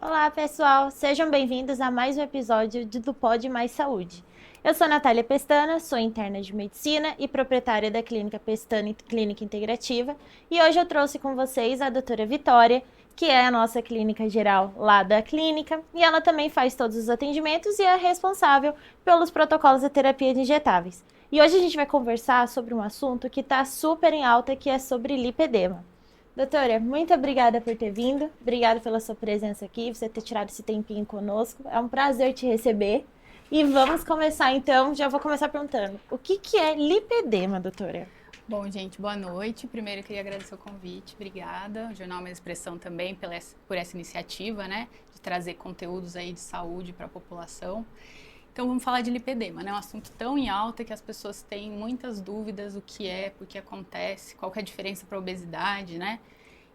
Olá, pessoal! Sejam bem-vindos a mais um episódio do Pod Mais Saúde. Eu sou Natália Pestana, sou interna de medicina e proprietária da Clínica Pestana Clínica Integrativa, e hoje eu trouxe com vocês a doutora Vitória, que é a nossa clínica geral lá da clínica, e ela também faz todos os atendimentos e é responsável pelos protocolos de terapia de injetáveis. E hoje a gente vai conversar sobre um assunto que está super em alta, que é sobre lipedema. Doutora, muito obrigada por ter vindo, obrigada pela sua presença aqui, você ter tirado esse tempinho conosco, é um prazer te receber. E vamos começar então, já vou começar perguntando, o que é lipedema, doutora? Bom, gente, boa noite. Primeiro, eu queria agradecer o convite, obrigada. O Jornal Mais Expressão também por essa iniciativa, né, de trazer conteúdos aí de saúde para a população. Então, vamos falar de lipedema, né, um assunto tão em alta que as pessoas têm muitas dúvidas o que é, por que acontece, qual que é a diferença para a obesidade, né.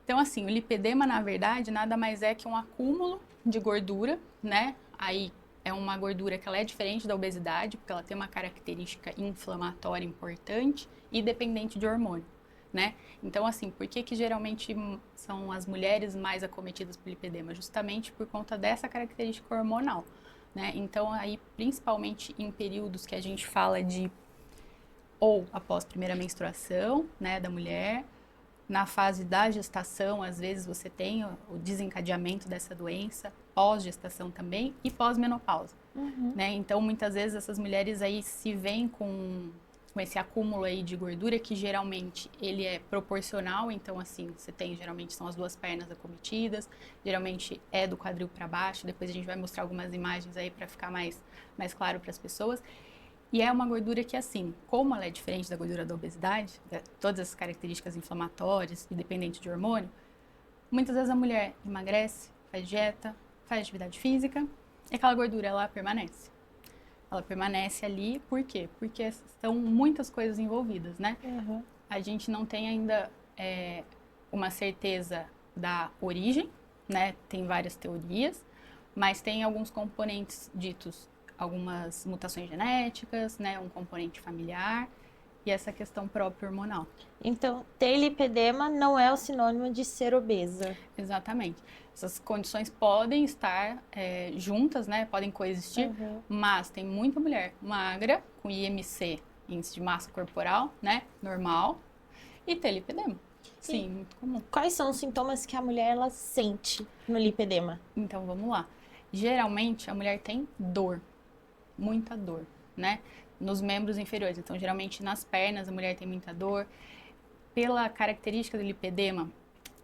Então, assim, o lipedema, na verdade, nada mais é que um acúmulo de gordura, né, aí é uma gordura que ela é diferente da obesidade, porque ela tem uma característica inflamatória importante e dependente de hormônio, né? Então, assim, por que geralmente são as mulheres mais acometidas por lipedema? Justamente por conta dessa característica hormonal, né? Então, aí, principalmente em períodos que a gente fala de ou após primeira menstruação, né, da mulher, na fase da gestação, às vezes você tem o desencadeamento dessa doença, pós-gestação também e pós-menopausa, né? Então, muitas vezes essas mulheres aí se veem com esse acúmulo aí de gordura que geralmente ele é proporcional, então assim, você tem geralmente são as duas pernas acometidas, geralmente é do quadril para baixo, depois a gente vai mostrar algumas imagens aí para ficar mais claro para as pessoas. E é uma gordura que, assim, como ela é diferente da gordura da obesidade, todas as características inflamatórias e dependente de hormônio, muitas vezes a mulher emagrece, faz dieta, faz atividade física, e aquela gordura, ela permanece. Ela permanece ali, por quê? Porque são muitas coisas envolvidas, né? Uhum. A gente não tem ainda uma certeza da origem, né? Tem várias teorias, mas tem alguns componentes ditos, algumas mutações genéticas, né? Um componente familiar e essa questão própria hormonal. Então, ter lipedema não é o sinônimo de ser obesa. Exatamente. Essas condições podem estar juntas, né? Podem coexistir, mas tem muita mulher magra, com IMC, índice de massa corporal, né? Normal, e ter lipedema. Sim, muito comum. Quais são os sintomas que a mulher ela sente no lipedema? Então, vamos lá. Geralmente, a mulher tem dor, muita dor, né? Nos membros inferiores. Então, geralmente, nas pernas, a mulher tem muita dor. Pela característica do lipedema,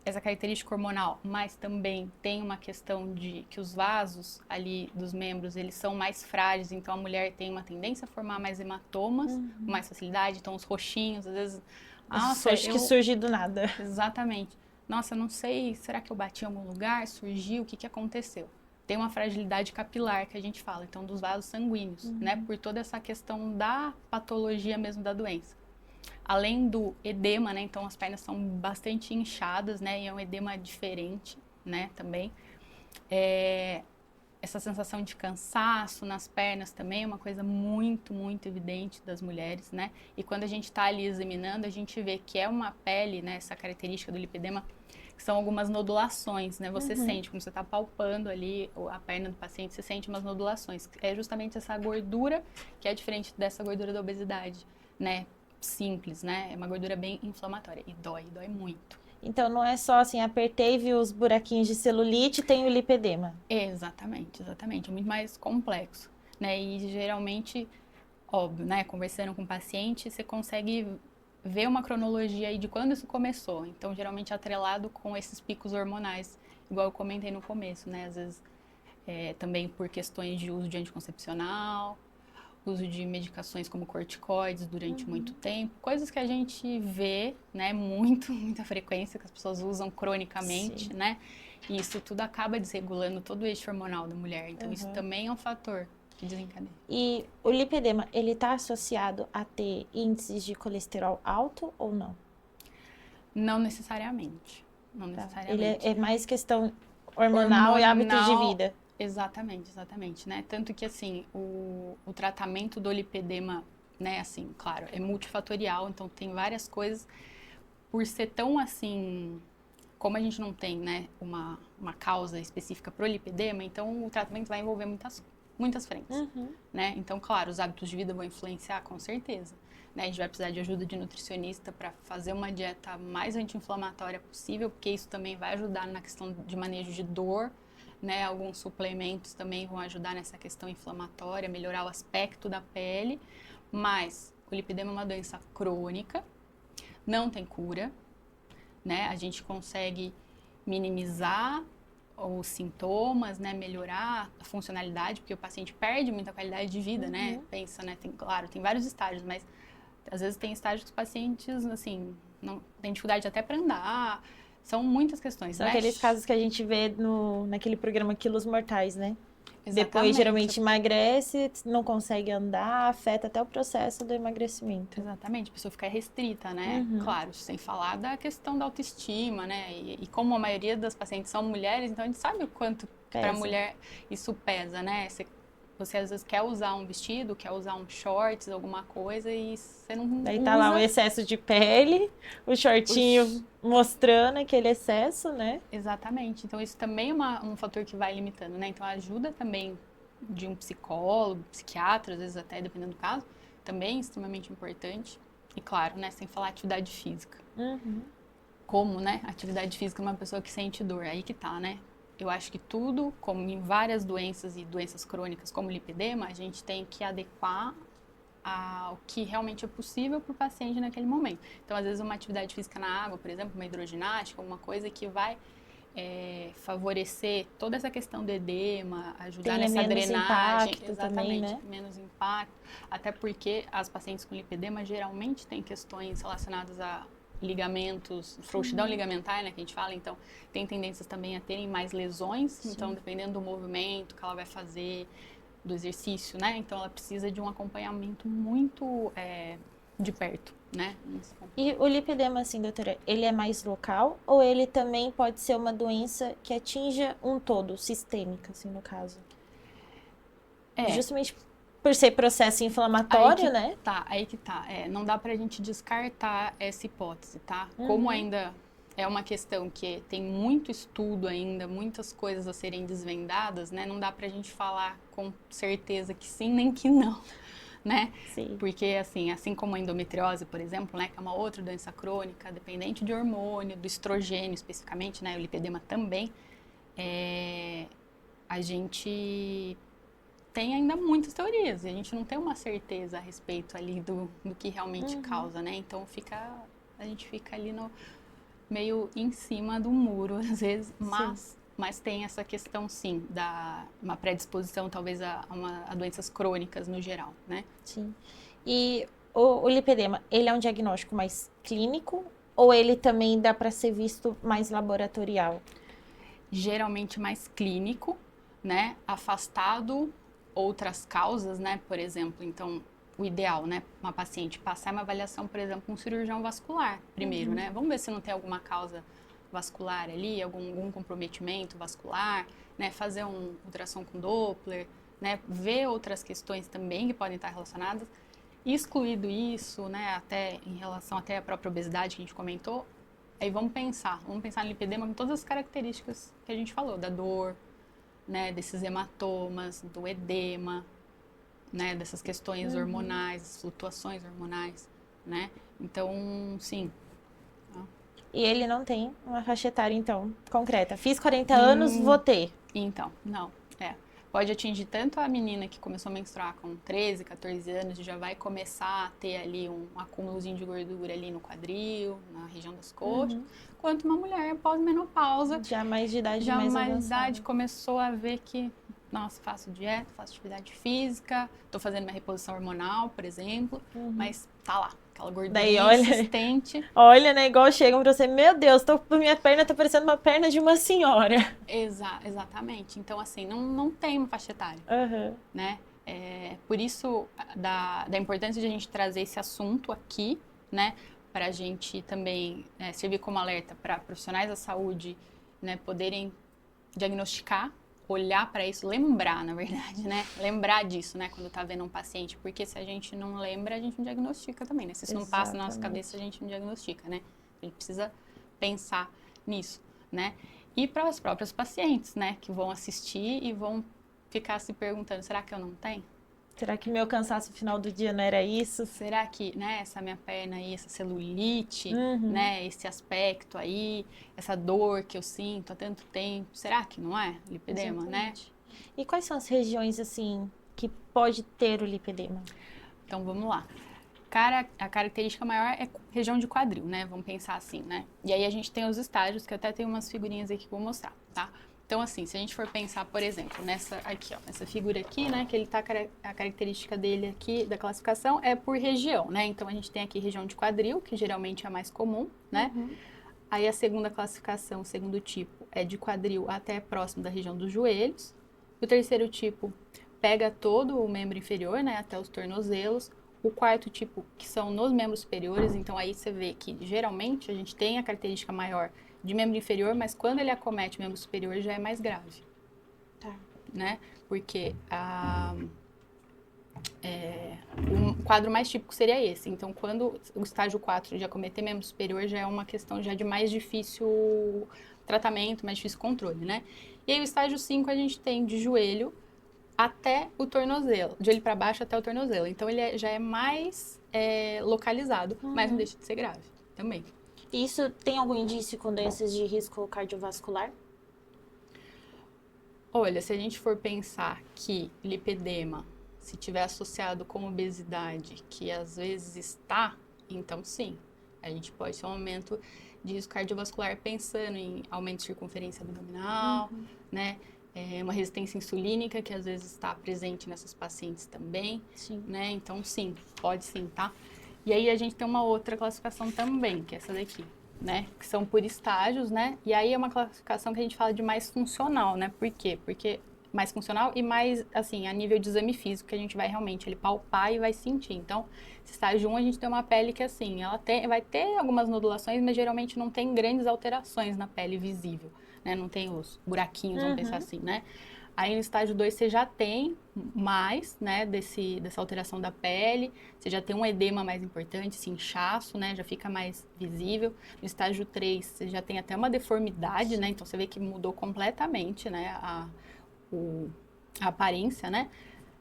essa característica hormonal, mas também tem uma questão de que os vasos ali dos membros, eles são mais frágeis, então a mulher tem uma tendência a formar mais hematomas, com mais facilidade, então os roxinhos, às vezes, nossa, Que surge do nada. Exatamente. Nossa, eu não sei, será que eu bati em algum lugar, surgiu, o que aconteceu? Tem uma fragilidade capilar que a gente fala, então dos vasos sanguíneos, né, por toda essa questão da patologia mesmo da doença. Além do edema, né, então as pernas são bastante inchadas, né, e é um edema diferente, né, também. Essa sensação de cansaço nas pernas também é uma coisa muito, muito evidente das mulheres, né? E quando a gente está ali examinando, a gente vê que é uma pele, né, essa característica do lipedema, que são algumas nodulações, né? Você sente, como você está palpando ali a perna do paciente, você sente umas nodulações. É justamente essa gordura que é diferente dessa gordura da obesidade, né? Simples, né? É uma gordura bem inflamatória e dói muito. Então, não é só assim, apertei, vi os buraquinhos de celulite, tenho lipedema. Exatamente, exatamente. É muito mais complexo, né? E geralmente, óbvio, né? Conversando com o paciente, você consegue ver uma cronologia aí de quando isso começou. Então, geralmente atrelado com esses picos hormonais, igual eu comentei no começo, né? Às vezes também por questões de uso de anticoncepcional, uso de medicações como corticoides durante muito tempo, coisas que a gente vê, né, muita frequência, que as pessoas usam cronicamente, Sim. né, e isso tudo acaba desregulando todo o eixo hormonal da mulher, então isso também é um fator que desencadeia. E o lipedema, ele está associado a ter índices de colesterol alto ou não? Não necessariamente, não Tá. Ele necessariamente. é mais questão hormonal e hábitos de vida. Exatamente, exatamente, né? Tanto que, assim, o tratamento do lipedema, né, assim, claro, é multifatorial, então tem várias coisas. Por ser tão, assim, como a gente não tem, né, uma causa específica para o lipedema, então o tratamento vai envolver muitas frentes, né? Então, claro, os hábitos de vida vão influenciar, com certeza. Né? A gente vai precisar de ajuda de nutricionista para fazer uma dieta mais anti-inflamatória possível, porque isso também vai ajudar na questão de manejo de dor, né? Alguns suplementos também vão ajudar nessa questão inflamatória, melhorar o aspecto da pele, mas o lipedema é uma doença crônica, não tem cura, né? A gente consegue minimizar os sintomas, né? Melhorar a funcionalidade, porque o paciente perde muita qualidade de vida, né? Pensa, né? Claro, tem vários estágios, mas às vezes tem estágios que os pacientes, assim, não tem dificuldade até para andar. São muitas questões, São né? aqueles casos que a gente vê naquele programa Quilos Mortais, né? Exatamente. Depois, geralmente, emagrece, não consegue andar, afeta até o processo do emagrecimento. Exatamente, a pessoa fica restrita, né? Claro, sem falar da questão da autoestima, né? E como a maioria das pacientes são mulheres, então a gente sabe o quanto para a mulher isso pesa, né? Você às vezes quer usar um vestido, quer usar um shorts, alguma coisa, e você não Daí usa. tá lá o excesso de pele, o shortinho mostrando aquele excesso, né? Exatamente. Então, isso também é um fator que vai limitando, né? Então, a ajuda também de um psicólogo, psiquiatra, às vezes até, dependendo do caso, também é extremamente importante. E claro, né, sem falar atividade física. Como, né, atividade física é uma pessoa que sente dor, aí que tá, né? Eu acho que tudo, como em várias doenças e doenças crônicas, como o lipedema, a gente tem que adequar ao que realmente é possível para o paciente naquele momento. Então, às vezes, uma atividade física na água, por exemplo, uma hidroginástica, alguma coisa que vai favorecer toda essa questão do edema, ajudar nessa drenagem. Impacto também, né? Menos impacto. Até porque as pacientes com lipedema geralmente têm questões relacionadas a ligamentos, frouxidão ligamentar, né, que a gente fala, então tem tendências também a terem mais lesões, então dependendo do movimento que ela vai fazer, do exercício, né, então ela precisa de um acompanhamento muito de perto, né. E o lipedema, assim, doutora, ele é mais local ou ele também pode ser uma doença que atinja um todo, sistêmica, assim, no caso? Justamente por ser processo inflamatório, né? Aí que tá. Não dá pra gente descartar essa hipótese, tá? Como ainda é uma questão que tem muito estudo ainda, muitas coisas a serem desvendadas, né? Não dá pra gente falar com certeza que sim, nem que não, né? Sim. Porque, assim como a endometriose, por exemplo, né? Que é uma outra doença crônica, dependente de hormônio, do estrogênio especificamente, né? O lipedema também. A gente tem ainda muitas teorias e a gente não tem uma certeza a respeito ali do que realmente causa, né? Então a gente fica ali meio em cima do muro, às vezes, mas tem essa questão, sim, uma predisposição talvez a doenças crônicas no geral, né? Sim. E o lipedema, ele é um diagnóstico mais clínico ou ele também dá para ser visto mais laboratorial? Geralmente mais clínico, né? Afastado outras causas, né? Por exemplo, então, o ideal, né? Uma paciente passar uma avaliação, por exemplo, com um cirurgião vascular primeiro, né? Vamos ver se não tem alguma causa vascular ali, algum comprometimento vascular, né? Fazer um ultrassom com Doppler, né? Ver outras questões também que podem estar relacionadas. Excluído isso, né? Até em relação até à própria obesidade que a gente comentou, aí vamos pensar no lipedema com todas as características que a gente falou, da dor, né, desses hematomas, do edema, né, dessas questões hormonais, das flutuações hormonais, né? Então, sim. E ele não tem uma faixa etária, então, concreta. Fiz 40 anos, vou ter. Então, não. Pode atingir tanto a menina que começou a menstruar com 13, 14 anos e já vai começar a ter ali um acúmulozinho de gordura ali no quadril, na região das coxas, quanto uma mulher pós-menopausa. Já mais de idade, já mais de avançada. idade começou a ver que, nossa, faço dieta, faço atividade física, tô fazendo minha reposição hormonal, por exemplo, mas tá lá, aquela gordura insistente. Olha, né, igual chegam pra você, meu Deus, minha perna tá parecendo uma perna de uma senhora. Exatamente. Então, assim, não tem uma faixa etária, né? Por isso, da importância de a gente trazer esse assunto aqui, né? Para a gente também servir como alerta para profissionais da saúde, né? Poderem diagnosticar, olhar para isso, lembrar, na verdade, né? Lembrar disso, né? Quando tá vendo um paciente, porque se a gente não lembra, a gente não diagnostica também, né? Se isso não passa na nossa cabeça, a gente não diagnostica, né? A gente precisa pensar nisso. né? E para as próprias pacientes, né? Que vão assistir e vão ficar se perguntando, será que eu não tenho? Será que meu cansaço no final do dia não era isso? Será que, né, essa minha perna aí, essa celulite, Uhum. né, esse aspecto aí, essa dor que eu sinto há tanto tempo, será que não é lipedema, né? Exatamente. E quais são as regiões, assim, que pode ter o lipedema? Então, vamos lá. A característica maior é região de quadril, né? Vamos pensar assim, né? E aí a gente tem os estágios, que eu até tenho umas figurinhas aqui que eu vou mostrar, tá? Então, assim, se a gente for pensar, por exemplo, nessa figura aqui, né? Que ele tá, a característica dele aqui, da classificação, é por região, né? Então, a gente tem aqui região de quadril, que geralmente é a mais comum, né? Uhum. Aí, a segunda classificação, o segundo tipo, é de quadril até próximo da região dos joelhos. O terceiro tipo pega todo o membro inferior, né? Até os tornozelos. O quarto tipo, que são nos membros superiores, então aí você vê que geralmente a gente tem a característica maior de membro inferior, mas quando ele acomete o membro superior já é mais grave, Tá. né? Porque o quadro mais típico seria esse. Então, quando o estágio 4 de acometer membro superior já é uma questão já de mais difícil tratamento, mais difícil controle, né? E aí o estágio 5 a gente tem de joelho até o tornozelo, de joelho para baixo até o tornozelo. Então ele já é mais localizado, mas não deixa de ser grave também. Isso tem algum indício com doenças de risco cardiovascular? Olha, se a gente for pensar que lipedema, se tiver associado com obesidade, que às vezes está, então sim, a gente pode ter um aumento de risco cardiovascular pensando em aumento de circunferência abdominal, né? Uma resistência insulínica que às vezes está presente nessas pacientes também, Sim. né? Então, sim, pode sim, tá? E aí a gente tem uma outra classificação também, que é essa daqui, né? Que são por estágios, né? E aí é uma classificação que a gente fala de mais funcional, né? Por quê? Porque mais funcional e mais, assim, a nível de exame físico, que a gente vai realmente ele palpar e vai sentir. Então, esse estágio 1, a gente tem uma pele que, assim, ela vai ter algumas nodulações, mas geralmente não tem grandes alterações na pele visível, né? Não tem os buraquinhos, vamos pensar assim, né? Aí no estágio 2 você já tem mais, né, dessa alteração da pele, você já tem um edema mais importante, esse inchaço, né, já fica mais visível. No estágio 3 você já tem até uma deformidade, né, então você vê que mudou completamente, né, a aparência, né.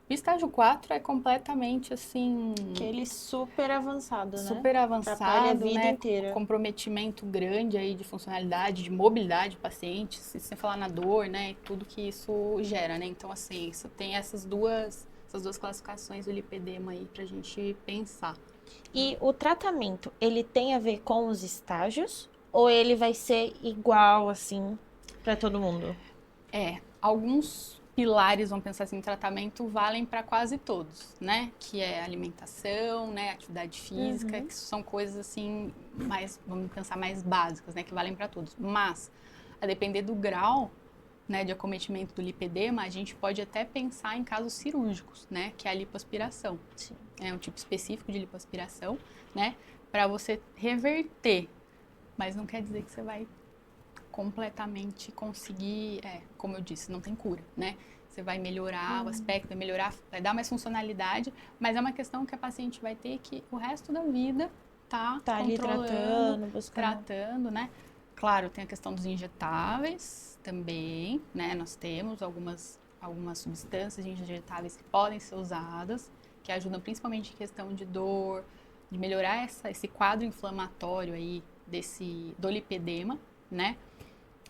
O estágio 4 é completamente assim... Aquele super avançado, né? super Atrapalha a avançado, vida né? inteira. Comprometimento grande aí de funcionalidade, de mobilidade do paciente, sem falar na dor, né? E tudo que isso gera, né? Então, assim, isso tem essas duas classificações do lipedema aí pra gente pensar. E o tratamento, ele tem a ver com os estágios? Ou ele vai ser igual, assim, para todo mundo? Alguns pilares, vamos pensar assim, em tratamento valem para quase todos, né? Que é alimentação, né? Atividade física, que são coisas assim, mais, vamos pensar, mais básicas, né? Que valem para todos. Mas, a depender do grau, né, de acometimento do lipedema, a gente pode até pensar em casos cirúrgicos, né? Que é a lipoaspiração. Sim. É um tipo específico de lipoaspiração, né? Para você reverter. Mas não quer dizer que você vai completamente conseguir, como eu disse, não tem cura, né? Você vai melhorar o aspecto, vai melhorar, vai dar mais funcionalidade, mas é uma questão que a paciente vai ter que o resto da vida tá ali controlando, buscando. tratando, né? Claro, tem a questão dos injetáveis também, né? Nós temos algumas substâncias injetáveis que podem ser usadas, que ajudam principalmente em questão de dor, de melhorar esse quadro inflamatório aí do lipedema, né?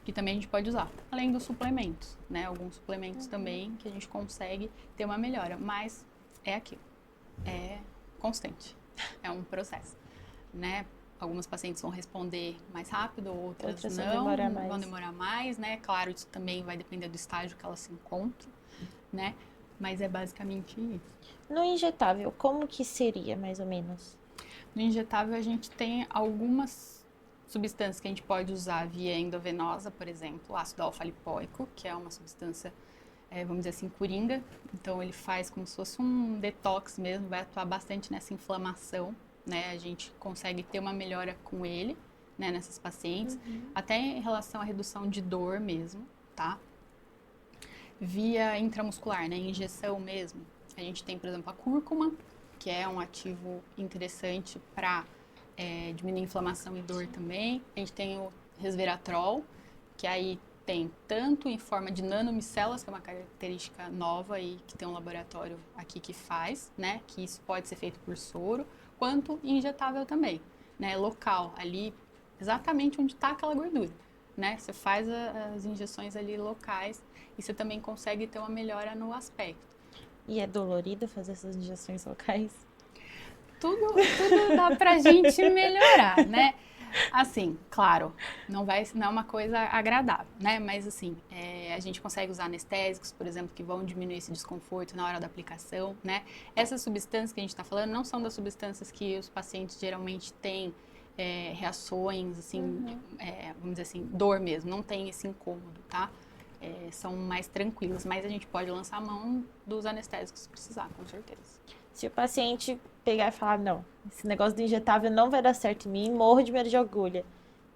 Que também a gente pode usar, além dos suplementos, né? Alguns suplementos também que a gente consegue ter uma melhora, mas é aquilo, é constante, é um processo, né? Algumas pacientes vão responder mais rápido, outras não, vão demorar mais, né? Claro, isso também vai depender do estágio que ela se encontra, né? Mas é basicamente isso. No injetável, como que seria, mais ou menos? No injetável, a gente tem algumas substâncias que a gente pode usar via endovenosa, por exemplo, ácido alfa-lipoico, que é uma substância, vamos dizer assim, coringa. Então, ele faz como se fosse um detox mesmo, vai atuar bastante nessa inflamação, né? A gente consegue ter uma melhora com ele, né, nessas pacientes, até em relação à redução de dor mesmo, tá? Via intramuscular, né, injeção mesmo, a gente tem, por exemplo, a cúrcuma, que é um ativo interessante para diminuir inflamação e dor também. A gente tem o resveratrol, que aí tem tanto em forma de nanomicelas, que é uma característica nova e que tem um laboratório aqui que faz, né? Que isso pode ser feito por soro, quanto injetável também, né? Local, ali, exatamente onde está aquela gordura, né? Você faz as injeções ali locais e você também consegue ter uma melhora no aspecto. E é dolorido fazer essas injeções locais? Tudo dá pra gente melhorar, né? Assim, claro, não é uma coisa agradável, né? Mas assim, a gente consegue usar anestésicos, por exemplo, que vão diminuir esse desconforto na hora da aplicação, né? Essas substâncias que a gente está falando não são das substâncias que os pacientes geralmente têm reações, assim, vamos dizer assim, dor mesmo, não tem esse incômodo, tá? São mais tranquilas, mas a gente pode lançar a mão dos anestésicos se precisar, com certeza. Se o paciente pegar e falar, não, esse negócio de injetável não vai dar certo em mim, morro de medo de agulha.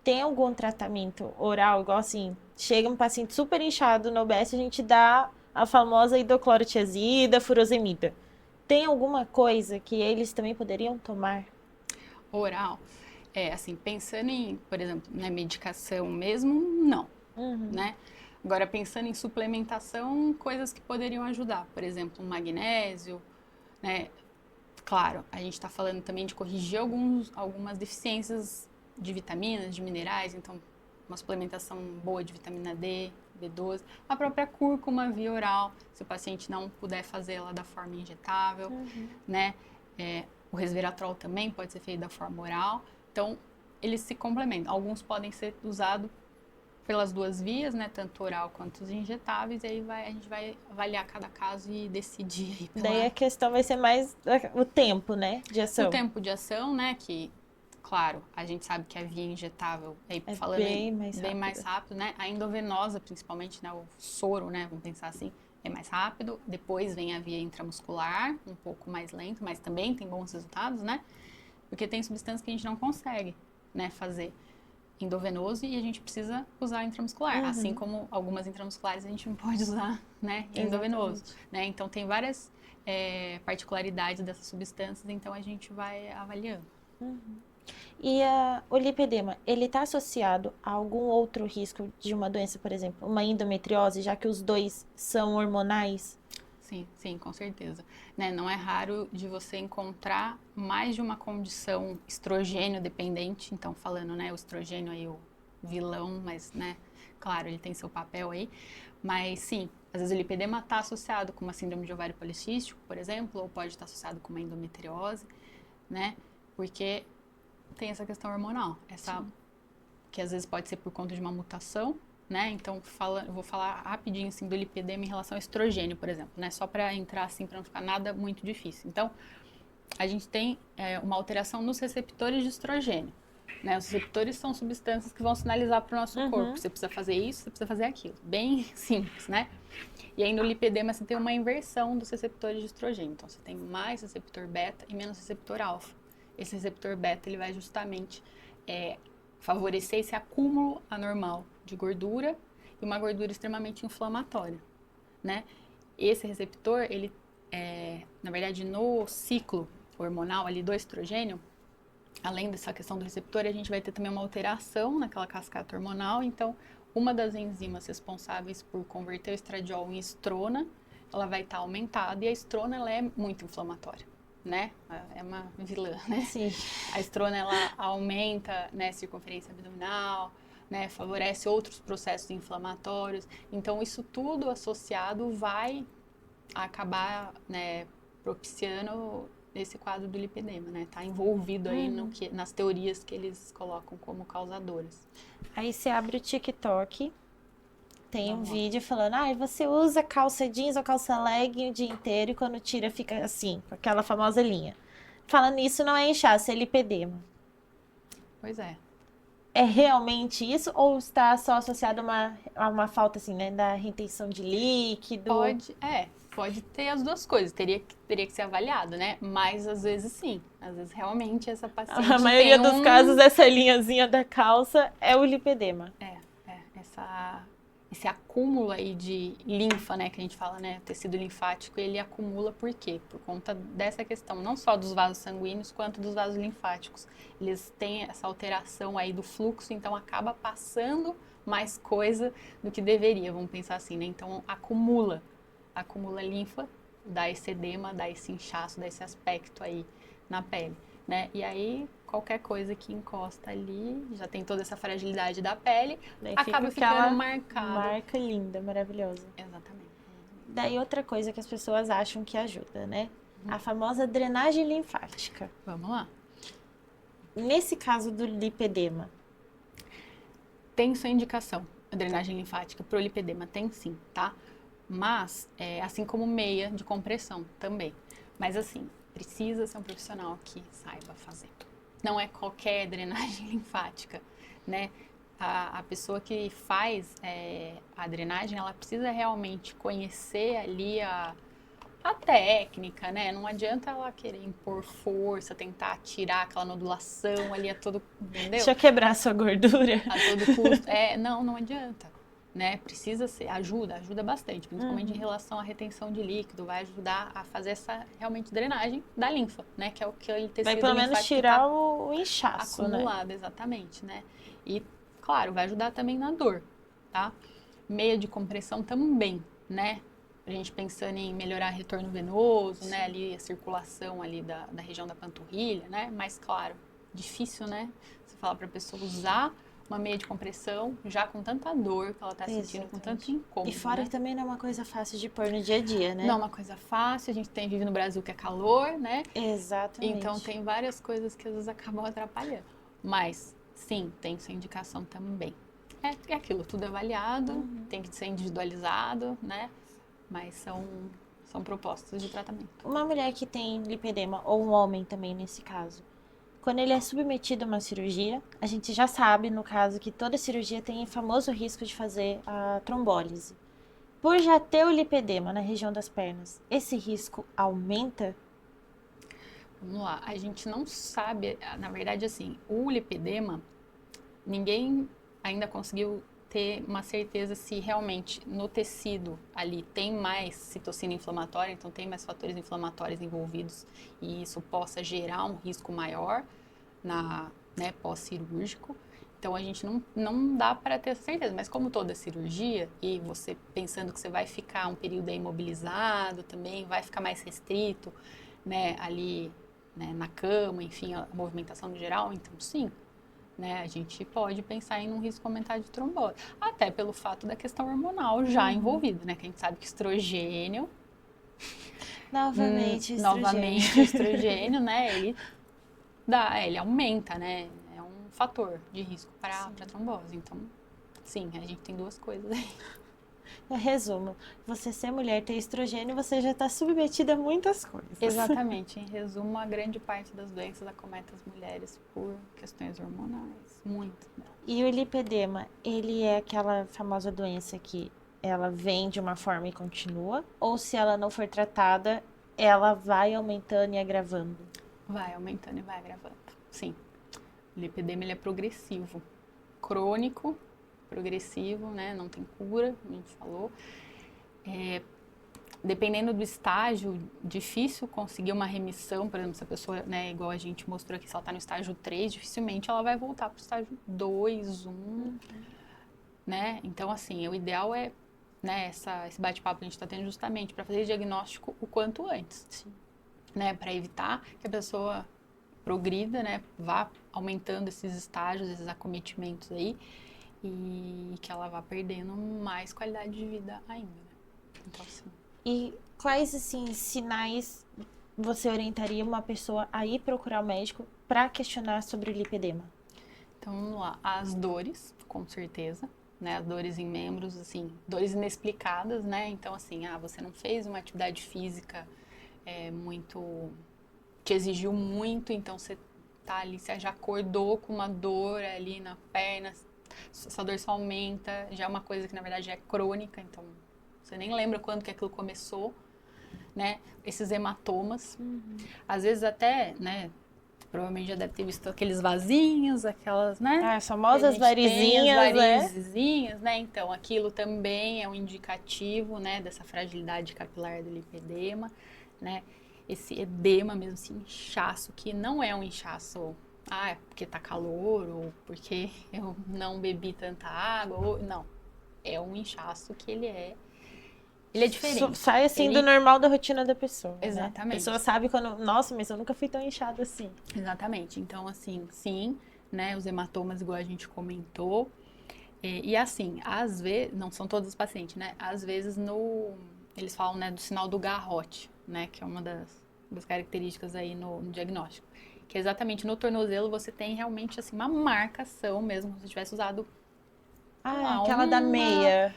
Tem algum tratamento oral, igual assim, chega um paciente super inchado no OBS, a gente dá a famosa hidroclorotiazida, furosemida. Tem alguma coisa que eles também poderiam tomar? Oral, assim, pensando em, por exemplo, na medicação mesmo, não, né? Agora, pensando em suplementação, coisas que poderiam ajudar, por exemplo, um magnésio, né? Claro, a gente está falando também de corrigir algumas deficiências de vitaminas, de minerais, então uma suplementação boa de vitamina D, B12, a própria cúrcuma via oral, se o paciente não puder fazer ela da forma injetável, né? O resveratrol também pode ser feito da forma oral, então eles se complementam. Alguns podem ser usados pelas duas vias, né, tanto oral quanto os injetáveis, e aí a gente vai avaliar cada caso e decidir aí Daí a questão vai ser mais o tempo, né, de ação. O tempo de ação, né, que, claro, a gente sabe que a via injetável, aí falando bem mais rápido, né, a endovenosa principalmente, né, o soro, né, vamos pensar assim, é mais rápido, depois vem a via intramuscular, um pouco mais lento, mas também tem bons resultados, né, porque tem substâncias que a gente não consegue, né, fazer endovenoso e a gente precisa usar intramuscular, assim como algumas intramusculares a gente não pode usar, né, endovenoso, né, então tem várias particularidades dessas substâncias, então a gente vai avaliando. E o lipedema, ele está associado a algum outro risco de uma doença, por exemplo, uma endometriose, já que os dois são hormonais? Sim, com certeza. Né? Não é raro de você encontrar mais de uma condição estrogênio dependente, então falando, né, o estrogênio aí, o vilão, mas, né, claro, ele tem seu papel aí, mas sim, às vezes o lipedema está associado com uma síndrome de ovário policístico, por exemplo, ou pode estar associado com uma endometriose, né, porque tem essa questão hormonal, que às vezes pode ser por conta de uma mutação, né? Então, eu vou falar rapidinho assim, do lipedema em relação ao estrogênio, por exemplo, né? Só para entrar assim, para não ficar nada muito difícil. Então, a gente tem uma alteração nos receptores de estrogênio, né? Os receptores são substâncias que vão sinalizar para o nosso corpo. Você precisa fazer isso, você precisa fazer aquilo. Bem simples, né? E aí no lipedema você tem uma inversão dos receptores de estrogênio. Então, você tem mais receptor beta e menos receptor alfa. Esse receptor beta, ele vai justamente favorecer esse acúmulo anormal de gordura e uma gordura extremamente inflamatória, né? Esse receptor, ele, na verdade, no ciclo hormonal ali do estrogênio, além dessa questão do receptor, a gente vai ter também uma alteração naquela cascata hormonal. Então, uma das enzimas responsáveis por converter o estradiol em estrona, ela vai estar aumentada e a estrona, ela é muito inflamatória, né? É uma vilã, né? Sim. A estrona, ela aumenta, né, circunferência abdominal, né, favorece outros processos inflamatórios. Então, isso tudo associado vai acabar, né, propiciando esse quadro do lipedema, né? Tá envolvido aí nas teorias que eles colocam como causadoras. Aí você abre o TikTok, tem um vídeo falando, você usa calça jeans ou calça legging o dia inteiro e quando tira fica assim, com aquela famosa linha. Falando isso não é inchaço, é lipedema. Pois é. É realmente isso ou está só associado a uma falta assim, né, da retenção de líquido? Pode ter as duas coisas, teria que ser avaliado, né? Mas às vezes sim, às vezes realmente essa paciente A maioria dos casos, essa linhazinha da calça é o lipedema. esse acúmulo aí de linfa, né, que a gente fala, né, tecido linfático, ele acumula por quê? Por conta dessa questão, não só dos vasos sanguíneos, quanto dos vasos linfáticos. Eles têm essa alteração aí do fluxo, então acaba passando mais coisa do que deveria, vamos pensar assim, né? Então acumula linfa, dá esse edema, dá esse inchaço, dá esse aspecto aí na pele, né? E aí qualquer coisa que encosta ali, já tem toda essa fragilidade da pele, Daí acaba fica aquela ficando marcado. marca linda, maravilhosa. Exatamente. Daí outra coisa que as pessoas acham que ajuda, né? A famosa drenagem linfática. Vamos lá. Nesse caso do lipedema, Tem sua indicação, a drenagem linfática pro lipedema, tem sim, tá? Mas, assim como meia de compressão também. Mas assim, precisa ser um profissional que saiba fazer. Não é qualquer drenagem linfática, né? A pessoa que faz a drenagem, ela precisa realmente conhecer ali a técnica, né? Não adianta ela querer impor força, tentar tirar aquela nodulação ali a todo, entendeu? deixa eu quebrar a sua gordura. A todo custo. Não adianta, né? Precisa ser, ajuda bastante, principalmente em relação à retenção de líquido, vai ajudar a fazer essa realmente drenagem da linfa, né? Que é o que ele tecido Vai pelo menos linfático tirar tá o inchaço, né? acumulado, exatamente, né? E, claro, vai ajudar também na dor, tá? Meia de compressão também, né? A gente pensando em melhorar retorno venoso, né? Ali a circulação ali da região da panturrilha, né? Mas, claro, difícil, né? Você falar para a pessoa usar uma meia de compressão já com tanta dor que ela está sentindo, com tanto incômodo, E fora né? que também não é uma coisa fácil de pôr no dia a dia, né? Não é uma coisa fácil, a gente vive no Brasil que é calor, né? Exatamente. Então tem várias coisas que às vezes acabam atrapalhando. Mas, sim, tem sua indicação também. É aquilo, tudo é avaliado, tem que ser individualizado, né? Mas são propostas de tratamento. Uma mulher que tem lipedema, ou um homem também nesse caso, quando ele é submetido a uma cirurgia, a gente já sabe, no caso, que toda cirurgia tem o famoso risco de fazer a trombólise. Por já ter o lipedema na região das pernas, esse risco aumenta? Vamos lá, a gente não sabe, na verdade, assim, o lipedema, ninguém ainda conseguiu ter uma certeza se realmente no tecido ali tem mais citocina inflamatória, então tem mais fatores inflamatórios envolvidos e isso possa gerar um risco maior né, pós-cirúrgico. Então a gente não dá para ter certeza, mas como toda cirurgia, e você pensando que você vai ficar um período aí imobilizado também, vai ficar mais restrito, né, ali, né, na cama, enfim, a movimentação no geral, então sim, né, a gente pode pensar em um risco aumentado de trombose, até pelo fato da questão hormonal já envolvida, né, que a gente sabe que estrogênio, Novamente, o novamente o estrogênio, né, ele aumenta, né, é um fator de risco para trombose, então, sim, a gente tem duas coisas aí. Resumo, você ser mulher, ter estrogênio, você já está submetida a muitas coisas. Exatamente, em resumo, a grande parte das doenças acomete as mulheres por questões hormonais, muito. Né? E o lipedema, ele é aquela famosa doença que ela vem de uma forma e continua? Ou se ela não for tratada, ela vai aumentando e agravando? Vai aumentando e vai agravando, sim. O lipedema, ele é progressivo, crônico, progressivo, né? Não tem cura, como a gente falou. Dependendo do estágio, difícil conseguir uma remissão, por exemplo, se a pessoa, né, igual a gente mostrou aqui, se ela está no estágio 3, dificilmente ela vai voltar para o estágio 2, 1, né? Então, assim, o ideal é, né, esse bate-papo que a gente está tendo justamente para fazer diagnóstico o quanto antes, Sim. né? Para evitar que a pessoa progrida, né, vá aumentando esses estágios, esses acometimentos aí, e que ela vá perdendo mais qualidade de vida ainda, né? Então, assim... E quais, assim, sinais você orientaria uma pessoa a ir procurar o médico para questionar sobre o lipedema? Então, vamos lá. As dores, com certeza, né? As dores em membros, assim, dores inexplicadas, né? Então, assim, você não fez uma atividade física muito... te exigiu muito, então você tá ali, você já acordou com uma dor ali na perna, essa dor só aumenta, já é uma coisa que, na verdade, é crônica, então... Você nem lembra quando que aquilo começou, né? Esses hematomas. Às vezes até, né? provavelmente já deve ter visto aqueles vasinhos, aquelas, né? As famosas Que a gente tem, as varizinhas, né? varizezinhas, né? Então, aquilo também é um indicativo, né, dessa fragilidade capilar do lipedema, né? Esse edema mesmo, esse inchaço, que não é um inchaço, é porque tá calor, ou porque eu não bebi tanta água, ou não. É um inchaço que ele é diferente. Sai assim do normal da rotina da pessoa, né? Exatamente. A pessoa sabe quando, nossa, mas eu nunca fui tão inchada assim. Exatamente. Então, assim, sim, né, os hematomas, igual a gente comentou. E assim, às vezes, não são todos os pacientes, né? Às vezes eles falam, né, do sinal do garrote, né, que é uma das características aí no diagnóstico. Que exatamente no tornozelo você tem realmente assim uma marcação mesmo, como se tivesse usado aquela da meia.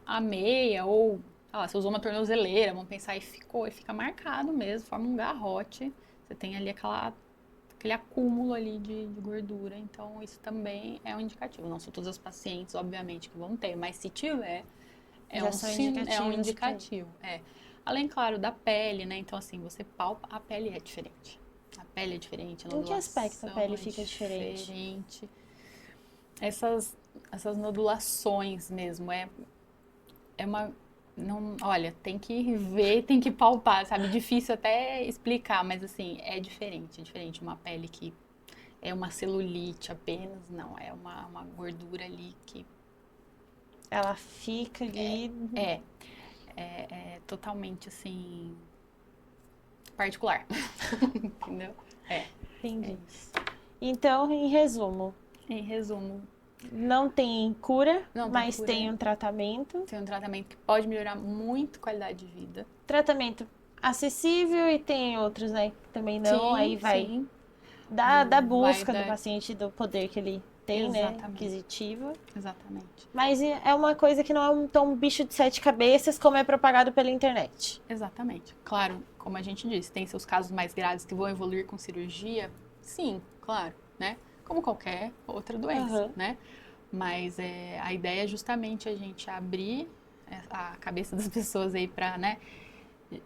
A meia, ou você usou uma tornozeleira, vamos pensar, e fica marcado mesmo, forma um garrote. Você tem ali aquele acúmulo ali de gordura, então isso também é um indicativo. Não são todos os pacientes, obviamente, que vão ter, mas se tiver, é um indicativo. Além, claro, da pele, né? Então, assim, você palpa, a pele é diferente. A pele é diferente, a Em que aspecto a pele fica diferente? Essas nodulações mesmo, é uma... Não, olha, tem que ver, tem que palpar, sabe? Difícil até explicar, mas assim, é diferente. É diferente uma pele que é uma celulite apenas, não. É uma gordura ali que... Ela fica ali... É totalmente, assim, particular. Entendeu? Entendi. Então, em resumo... Em resumo... Não tem cura, mas cura. tem um tratamento. Tem um tratamento que pode melhorar muito a qualidade de vida. Tratamento acessível e tem outros, né? Que também não, aí vai sim. da busca do paciente, do poder que ele tem, né? Aquisitivo. Exatamente. Mas é uma coisa que não é tão bicho de 7 cabeças como é propagado pela internet. Exatamente. Claro, como a gente disse, tem seus casos mais graves que vão evoluir com cirurgia. Sim, claro, né? Como qualquer outra doença, né? Mas a ideia é justamente a gente abrir a cabeça das pessoas aí para, né,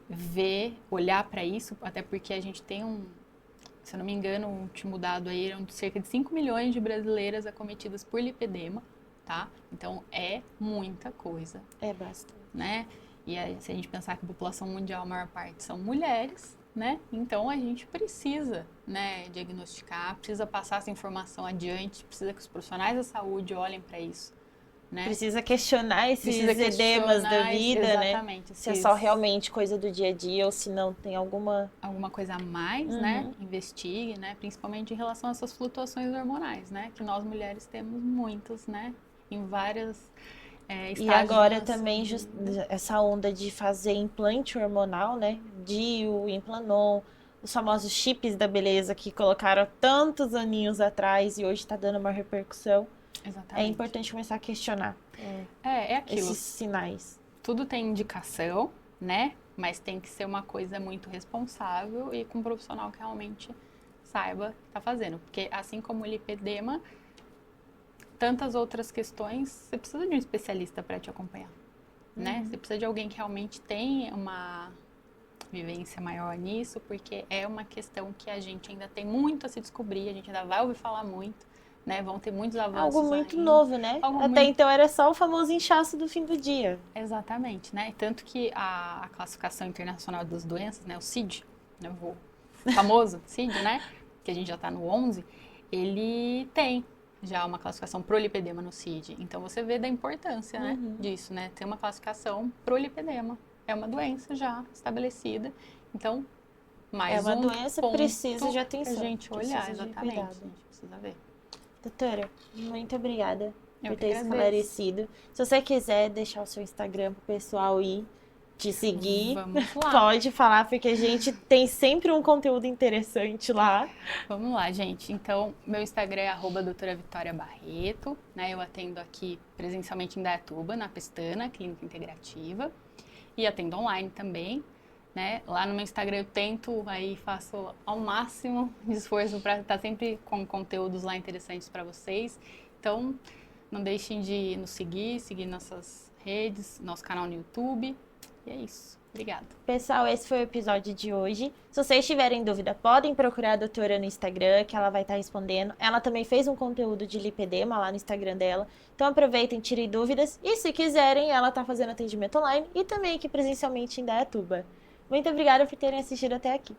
ver, olhar para isso, até porque a gente tem se eu não me engano, o último dado aí eram cerca de 5 milhões de brasileiras acometidas por lipedema, tá? Então é muita coisa. É bastante. Né? E aí, se a gente pensar que a população mundial, a maior parte são mulheres, né? Então a gente precisa, né, diagnosticar, precisa passar essa informação adiante, precisa que os profissionais da saúde olhem para isso, né? Precisa questionar esses edemas da vida, exatamente, né? Se é só realmente coisa do dia a dia ou se não tem alguma coisa a mais, né? Investigue, né? Principalmente em relação a essas flutuações hormonais, né? Que nós mulheres temos muitas, né? Em várias e agora também essa onda de fazer implante hormonal, né? DIU, Implanon, os famosos chips da beleza que colocaram tantos aninhos atrás e hoje está dando uma repercussão. Exatamente. É importante começar a questionar aquilo. Esses sinais. Tudo tem indicação, né? Mas tem que ser uma coisa muito responsável e com um profissional que realmente saiba o que está fazendo. Porque assim como o lipedema, tantas outras questões, você precisa de um especialista para te acompanhar, né? Você precisa de alguém que realmente tem uma vivência maior nisso, porque é uma questão que a gente ainda tem muito a se descobrir, a gente ainda vai ouvir falar muito, né? Vão ter muitos avanços. Algo muito novo, né? Até então era só o famoso inchaço do fim do dia. Exatamente, né? Tanto que a classificação internacional das doenças, né? O CID, né? O famoso CID, né? Que a gente já está no 11, ele tem já uma classificação pro lipedema no CID. Então você vê da importância, né, disso, né? Ter uma classificação pro lipedema. É uma doença já estabelecida. Então, mais uma doença, precisa de atenção. A gente olhar, exatamente. A gente precisa ver. Doutora, muito obrigada por ter esclarecido. Se você quiser deixar o seu Instagram pro pessoal ir te seguir, pode falar, porque a gente tem sempre um conteúdo interessante lá. Vamos lá, gente. Então, meu Instagram é @doutora-Vitória-Barreto, né? Eu atendo aqui presencialmente em Indaiatuba, na Pestana, Clínica Integrativa, e atendo online também, né? Lá no meu Instagram eu tento, aí faço ao máximo de esforço para estar sempre com conteúdos lá interessantes para vocês. Então, não deixem de nos seguir nossas redes, nosso canal no YouTube, E é isso. Obrigada. Pessoal, esse foi o episódio de hoje. Se vocês tiverem dúvida, podem procurar a doutora no Instagram, que ela vai estar respondendo. Ela também fez um conteúdo de lipedema lá no Instagram dela. Então aproveitem, tirem dúvidas. E se quiserem, ela está fazendo atendimento online e também aqui presencialmente em Dayatuba. Muito obrigada por terem assistido até aqui.